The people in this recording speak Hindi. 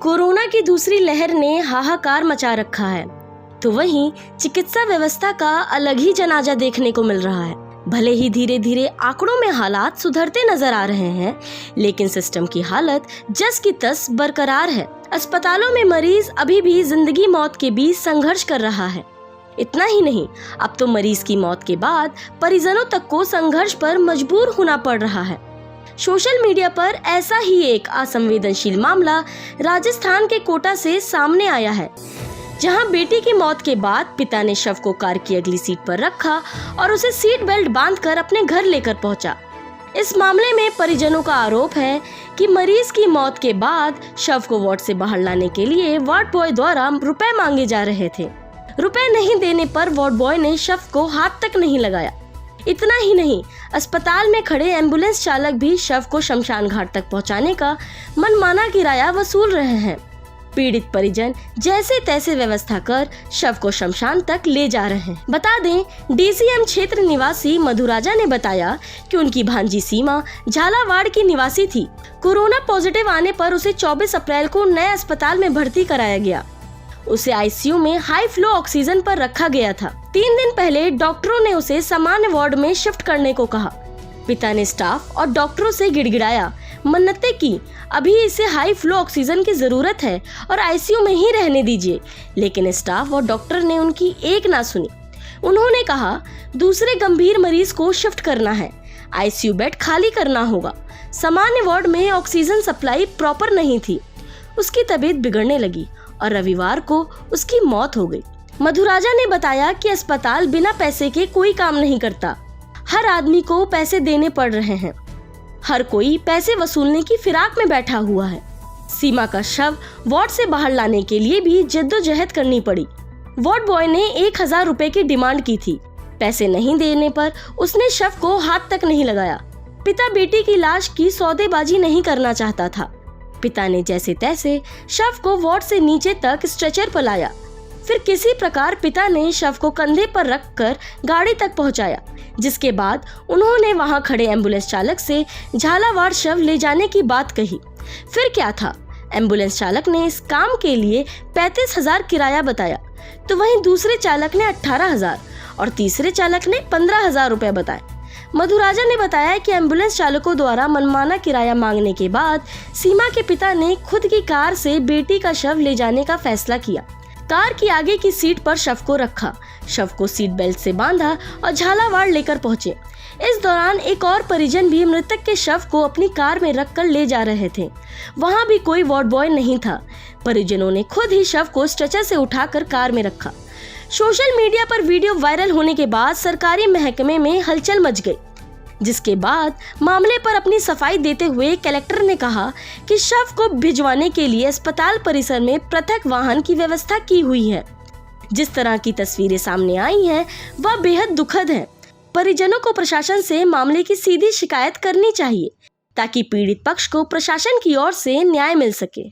कोरोना की दूसरी लहर ने हाहाकार मचा रखा है, तो वहीं चिकित्सा व्यवस्था का अलग ही जनाजा देखने को मिल रहा है। भले ही धीरे धीरे आंकड़ों में हालात सुधरते नजर आ रहे हैं, लेकिन सिस्टम की हालत जस की तस बरकरार है। अस्पतालों में मरीज अभी भी जिंदगी मौत के बीच संघर्ष कर रहा है। इतना ही नहीं, अब तो मरीज की मौत के बाद परिजनों तक को संघर्ष पर मजबूर होना पड़ रहा है। सोशल मीडिया पर ऐसा ही एक असंवेदनशील मामला राजस्थान के कोटा से सामने आया है, जहां बेटी की मौत के बाद पिता ने शव को कार की अगली सीट पर रखा और उसे सीट बेल्ट बांधकर अपने घर लेकर पहुंचा। इस मामले में परिजनों का आरोप है कि मरीज की मौत के बाद शव को वार्ड से बाहर लाने के लिए वार्ड बॉय द्वारा रुपए मांगे जा रहे थे। रुपए नहीं देने पर वार्ड बॉय ने शव को हाथ तक नहीं लगाया। इतना ही नहीं, अस्पताल में खड़े एम्बुलेंस चालक भी शव को शमशान घाट तक पहुंचाने का मनमाना किराया वसूल रहे हैं। पीड़ित परिजन जैसे तैसे व्यवस्था कर शव को शमशान तक ले जा रहे हैं। बता दें, डीसीएम क्षेत्र निवासी मधुराजा ने बताया कि उनकी भांजी सीमा झालावाड़ की निवासी थी। कोरोना पॉजिटिव आने पर उसे 24 अप्रैल को नए अस्पताल में भर्ती कराया गया। उसे आईसीयू में हाई फ्लो ऑक्सीजन पर रखा गया था। 3 दिन पहले डॉक्टरों ने उसे सामान्य वार्ड में शिफ्ट करने को कहा। पिता ने स्टाफ और डॉक्टरों से गिड़गिड़ाया, मन्नतें की, अभी इसे हाई फ्लो ऑक्सीजन की जरूरत है और आईसीयू में ही रहने दीजिए, लेकिन स्टाफ और डॉक्टर ने उनकी एक ना सुनी। उन्होंने कहा, दूसरे गंभीर मरीज को शिफ्ट करना है, आईसीयू बेड खाली करना होगा। सामान्य वार्ड में ऑक्सीजन सप्लाई प्रॉपर नहीं थी। उसकी तबीयत बिगड़ने लगी और रविवार को उसकी मौत हो गई। मधुराजा ने बताया कि अस्पताल बिना पैसे के कोई काम नहीं करता। हर आदमी को पैसे देने पड़ रहे हैं। हर कोई पैसे वसूलने की फिराक में बैठा हुआ है। सीमा का शव वार्ड से बाहर लाने के लिए भी जद्दोजहद करनी पड़ी। वार्ड बॉय ने 1000 रुपए की डिमांड की थी। पैसे नहीं देने पर उसने शव को हाथ तक नहीं लगाया। पिता बेटी की लाश की सौदेबाजी नहीं करना चाहता था। पिता ने जैसे तैसे शव को वार्ड से नीचे तक स्ट्रेचर पर लाया। फिर किसी प्रकार पिता ने शव को कंधे पर रखकर गाड़ी तक पहुंचाया, जिसके बाद उन्होंने वहां खड़े एम्बुलेंस चालक से झालावाड़ शव ले जाने की बात कही। फिर क्या था, एम्बुलेंस चालक ने इस काम के लिए 35,000 किराया बताया, तो वहीं दूसरे चालक ने 18,000 और तीसरे चालक ने 15,000 रुपए बताए। मधुराजा ने बताया कि एम्बुलेंस चालकों द्वारा मनमाना किराया मांगने के बाद सीमा के पिता ने खुद की कार से बेटी का शव ले जाने का फैसला किया। कार की आगे की सीट पर शव को रखा, शव को सीट बेल्ट से बांधा और झालावाड़ लेकर पहुंचे। इस दौरान एक और परिजन भी मृतक के शव को अपनी कार में रखकर ले जा रहे थे। वहां भी कोई वार्ड बॉय नहीं था। परिजनों ने खुद ही शव को स्ट्रेचर से उठाकर कार में रखा। सोशल मीडिया पर वीडियो वायरल होने के बाद सरकारी महकमे में हलचल मच गई, जिसके बाद मामले पर अपनी सफाई देते हुए कलेक्टर ने कहा कि शव को भिजवाने के लिए अस्पताल परिसर में पृथक वाहन की व्यवस्था की हुई है। जिस तरह की तस्वीरें सामने आई हैं, वह बेहद दुखद है। परिजनों को प्रशासन से मामले की सीधी शिकायत करनी चाहिए, ताकि पीड़ित पक्ष को प्रशासन की ओर से न्याय मिल सके।